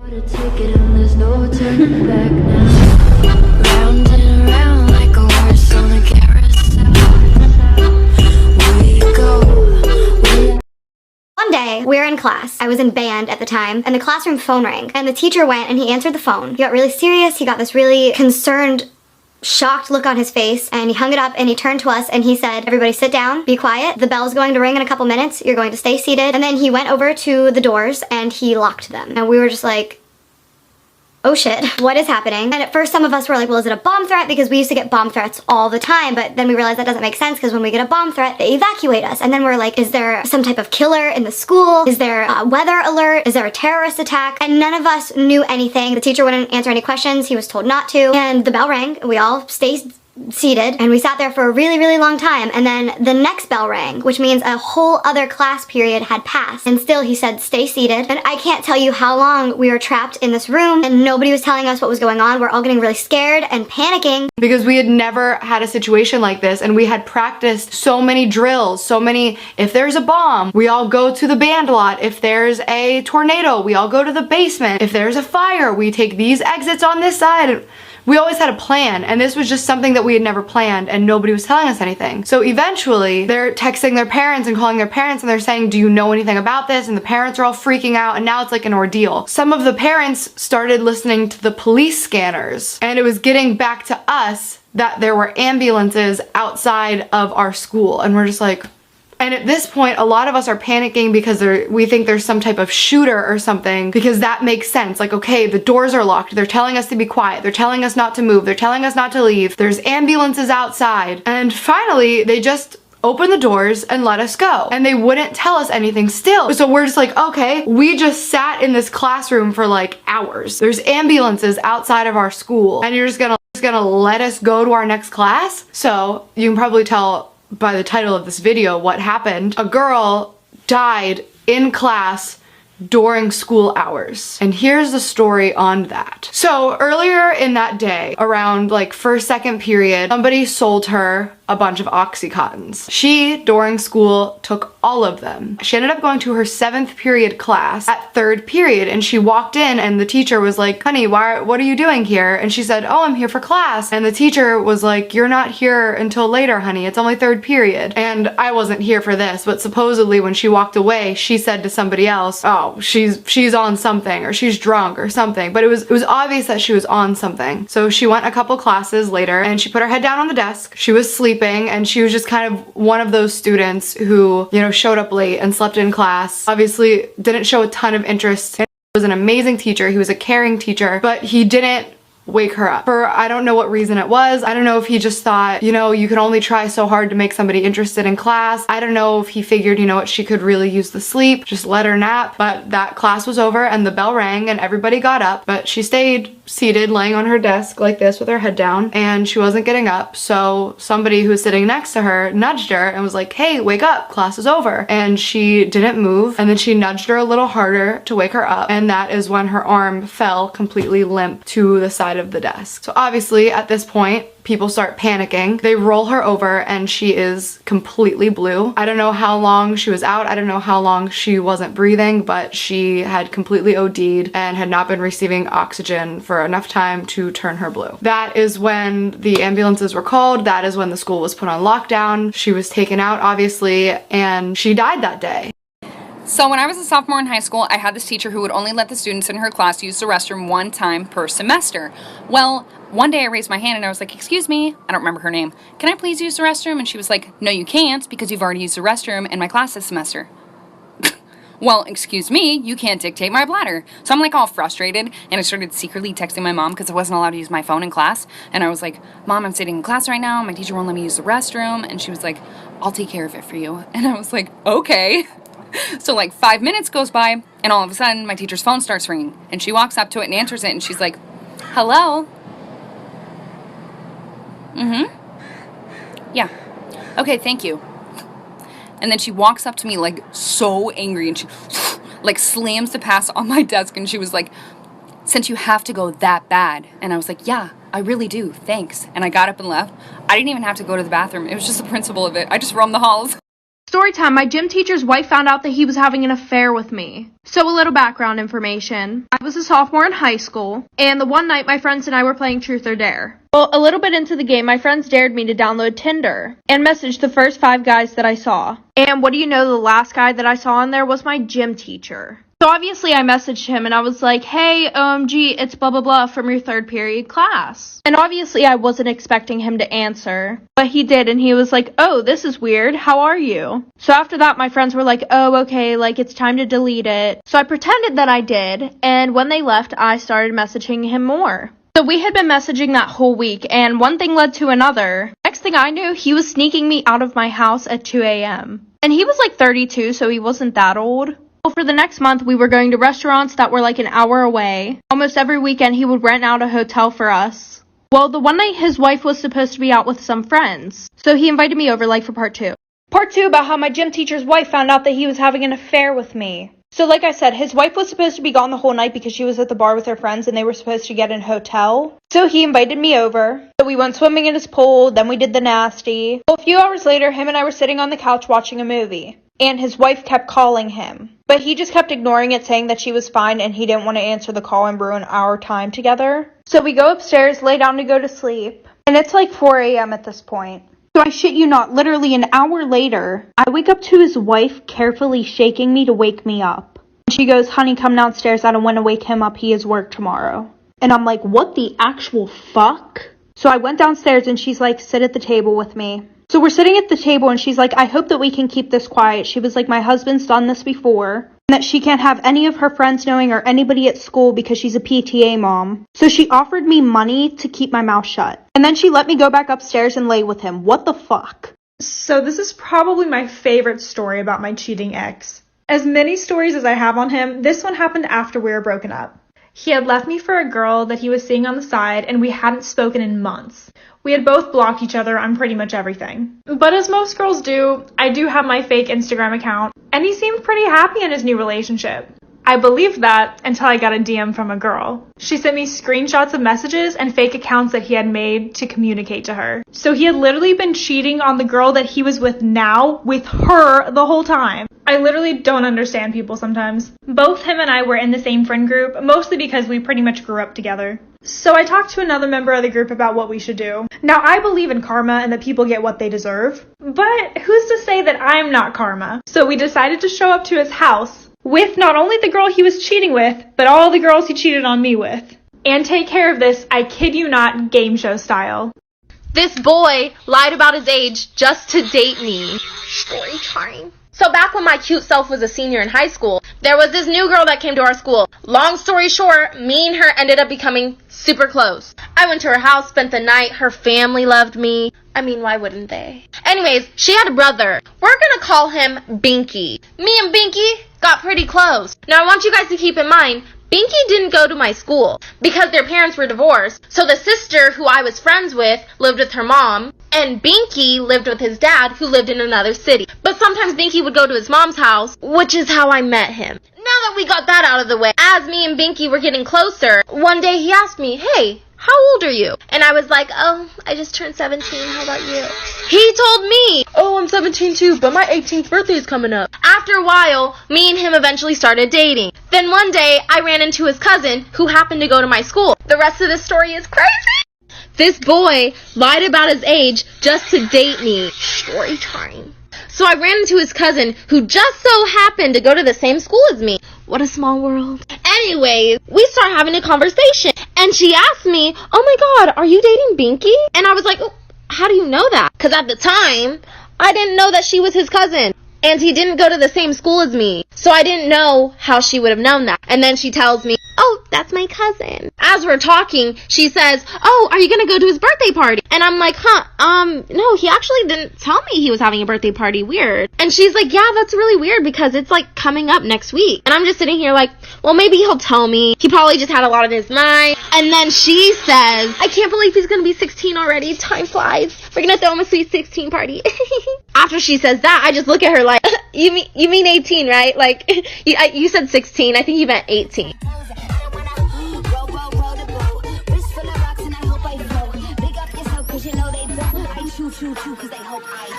Ticket and there's no turning back now. Round and around like a horse on a carousel. We go. One day, we were in class. I was in band at the time, and the classroom phone rang. And the teacher went and he answered the phone. He got really serious. He got this really concerned, shocked look on his face, and he hung it up and he turned to us and he said, "Everybody sit down, be quiet. The bell's going to ring in a couple minutes. You're going to stay seated." And then he went over to the doors and he locked them. And we were just like, oh shit, what is happening? And at first some of us were like, well, is it a bomb threat? Because we used to get bomb threats all the time, but then we realized that doesn't make sense because when we get a bomb threat, they evacuate us. And then we're like, is there some type of killer in the school? Is there a weather alert? Is there a terrorist attack? And none of us knew anything. The teacher wouldn't answer any questions. He was told not to. And the bell rang. We all stayed seated and we sat there for a really long time, and then the next bell rang, which means a whole other class period had passed, and still he said stay seated. And I can't tell you how long we were trapped in this room and nobody was telling us what was going on. We're all getting really scared and panicking because we had never had a situation like this, and we had practiced so many drills, so many, if there's a bomb, we all go to the band lot. If there's a tornado, we all go to the basement. If there's a fire, we take these exits on this side. We always had a plan, and this was just something that we had never planned and nobody was telling us anything. So eventually they're texting their parents and calling their parents and they're saying, do you know anything about this? And the parents are all freaking out, and now it's like an ordeal. Some of the parents started listening to the police scanners, and it was getting back to us that there were ambulances outside of our school, and we're just like, and at this point, a lot of us are panicking because we think there's some type of shooter or something, because that makes sense. Like, okay, the doors are locked. They're telling us to be quiet. They're telling us not to move. They're telling us not to leave. There's ambulances outside. And finally, they just opened the doors and let us go. And they wouldn't tell us anything still. So we're just like, okay, we just sat in this classroom for like hours. There's ambulances outside of our school, and you're just gonna let us go to our next class? So you can probably tell by the title of this video what happened. A girl died in class during school hours. And here's the story on that. So earlier in that day, around like first, second period, somebody sold her a bunch of Oxycontins. She, during school, took all of them. She ended up going to her 7th period class at 3rd period, and she walked in and the teacher was like, honey, what are you doing here? And she said, oh, I'm here for class. And the teacher was like, you're not here until later, honey. It's only 3rd period. And I wasn't here for this, but supposedly when she walked away, she said to somebody else, oh, she's on something, or she's drunk or something. But it was obvious that she was on something. So she went a couple classes later and she put her head down on the desk. She was sleeping, and she was just kind of one of those students who, you know, showed up late and slept in class. Obviously didn't show a ton of interest. He was an amazing teacher. He was a caring teacher, but he didn't wake her up for I don't know what reason it was. I don't know if he just thought, you know, you can only try so hard to make somebody interested in class. I don't know if he figured, you know what, she could really use the sleep, just let her nap. But that class was over and the bell rang and everybody got up, but she stayed seated laying on her desk like this with her head down, and she wasn't getting up. So somebody who was sitting next to her nudged her and was like, hey, wake up, class is over. And she didn't move, and then she nudged her a little harder to wake her up, and that is when her arm fell completely limp to the side of the desk. So obviously at this point, people start panicking. They roll her over and she is completely blue. I don't know how long she was out. I don't know how long she wasn't breathing, but she had completely OD'd and had not been receiving oxygen for enough time to turn her blue. That is when the ambulances were called. That is when the school was put on lockdown. She was taken out, obviously, and she died that day. So when I was a sophomore in high school, I had this teacher who would only let the students in her class use the restroom one time per semester. Well, one day I raised my hand and I was like, excuse me, I don't remember her name, can I please use the restroom? And she was like, no you can't, because you've already used the restroom in my class this semester. Well, excuse me, you can't dictate my bladder. So I'm like all frustrated, and I started secretly texting my mom because I wasn't allowed to use my phone in class. And I was like, Mom, I'm sitting in class right now, my teacher won't let me use the restroom. And she was like, I'll take care of it for you. And I was like, okay. So like 5 minutes goes by, and all of a sudden my teacher's phone starts ringing, and she walks up to it and answers it, and she's like, hello? Yeah. Okay, thank you. And then she walks up to me like so angry, and she like slams the pass on my desk, and she was like, since you have to go that bad. And I was like, yeah, I really do, thanks. And I got up and left. I didn't even have to go to the bathroom. It was just the principle of it. I just roamed the halls. Story time, my gym teacher's wife found out that he was having an affair with me. So a little background information. I was a sophomore in high school, and the one night my friends and I were playing Truth or Dare. Well, a little bit into the game, my friends dared me to download Tinder and message the first 5 guys that I saw. And what do you know, the last guy that I saw on there was my gym teacher. So obviously I messaged him and I was like, hey, OMG, it's blah blah blah from your 3rd period class. And obviously I wasn't expecting him to answer, but he did, and he was like, oh, this is weird, how are you? So after that my friends were like, oh, okay, like it's time to delete it. So I pretended that I did, and when they left I started messaging him more. So we had been messaging that whole week, and one thing led to another. Next thing I knew, he was sneaking me out of my house at 2 a.m. And he was like 32, so he wasn't that old. Well, for the next month, we were going to restaurants that were like an hour away. Almost every weekend, he would rent out a hotel for us. Well, the one night his wife was supposed to be out with some friends, so he invited me over like for part 2. Part 2 about how my gym teacher's wife found out that he was having an affair with me. So like I said, his wife was supposed to be gone the whole night because she was at the bar with her friends and they were supposed to get in a hotel. So he invited me over. So we went swimming in his pool, then we did the nasty. Well, a few hours later, him and I were sitting on the couch watching a movie. And his wife kept calling him. But he just kept ignoring it, saying that she was fine and he didn't want to answer the call and ruin our time together. So we go upstairs, lay down to go to sleep. And it's like 4 a.m. at this point. So I shit you not, literally an hour later, I wake up to his wife carefully shaking me to wake me up. And she goes, honey, come downstairs. I don't want to wake him up. He has work tomorrow. And I'm like, what the actual fuck? So I went downstairs and she's like, sit at the table with me. So we're sitting at the table and she's like, I hope that we can keep this quiet. She was like, my husband's done this before. And that she can't have any of her friends knowing or anybody at school because she's a PTA mom. So she offered me money to keep my mouth shut. And then she let me go back upstairs and lay with him. What the fuck? So this is probably my favorite story about my cheating ex. As many stories as I have on him, this one happened after we were broken up. He had left me for a girl that he was seeing on the side and we hadn't spoken in months. We had both blocked each other on pretty much everything. But as most girls do, I do have my fake Instagram account, and he seemed pretty happy in his new relationship. I believed that until I got a DM from a girl. She sent me screenshots of messages and fake accounts that he had made to communicate to her. So he had literally been cheating on the girl that he was with now with her the whole time. I literally don't understand people sometimes. Both him and I were in the same friend group, mostly because we pretty much grew up together. So I talked to another member of the group about what we should do. Now, I believe in karma and that people get what they deserve, but who's to say that I'm not karma? So we decided to show up to his house with not only the girl he was cheating with, but all the girls he cheated on me with. And take care of this, I kid you not, game show style. This boy lied about his age just to date me. Story time. So back when my cute self was a senior in high school, there was this new girl that came to our school. Long story short, me and her ended up becoming super close. I went to her house, spent the night. Her family loved me. I mean, why wouldn't they? Anyways, she had a brother. We're gonna call him Binky. Me and Binky got pretty close. Now I want you guys to keep in mind, Binky didn't go to my school because their parents were divorced. So the sister who I was friends with lived with her mom, and Binky lived with his dad who lived in another city. But sometimes Binky would go to his mom's house, which is how I met him. Now that we got that out of the way, as me and Binky were getting closer, one day he asked me, hey, how old are you? And I was like, oh, I just turned 17. How about you? He told me, oh, I'm 17 too, but my 18th birthday is coming up. After a while, me and him eventually started dating. Then one day, I ran into his cousin who happened to go to my school. The rest of this story is crazy. This boy lied about his age just to date me. Story time. So I ran into his cousin who just so happened to go to the same school as me. What a small world. Anyways, we start having a conversation and she asked me, oh my god, are you dating Binky? And I was like, oh, how do you know that? Because at the time, I didn't know that she was his cousin. And he didn't go to the same school as me. So I didn't know how she would have known that. And then she tells me, oh, that's my cousin. As we're talking, she says, oh, are you going to go to his birthday party? And I'm like, no, he actually didn't tell me he was having a birthday party. Weird. And she's like, yeah, that's really weird because it's like coming up next week. And I'm just sitting here like, well, maybe he'll tell me. He probably just had a lot on his mind. And then she says, I can't believe he's going to be 16 already. Time flies. We're going to throw him a sweet 16 party. After she says that, I just look at her like, you mean 18, right? Like, you said 16. I think you meant 18. Choo choo choo, cause they hope I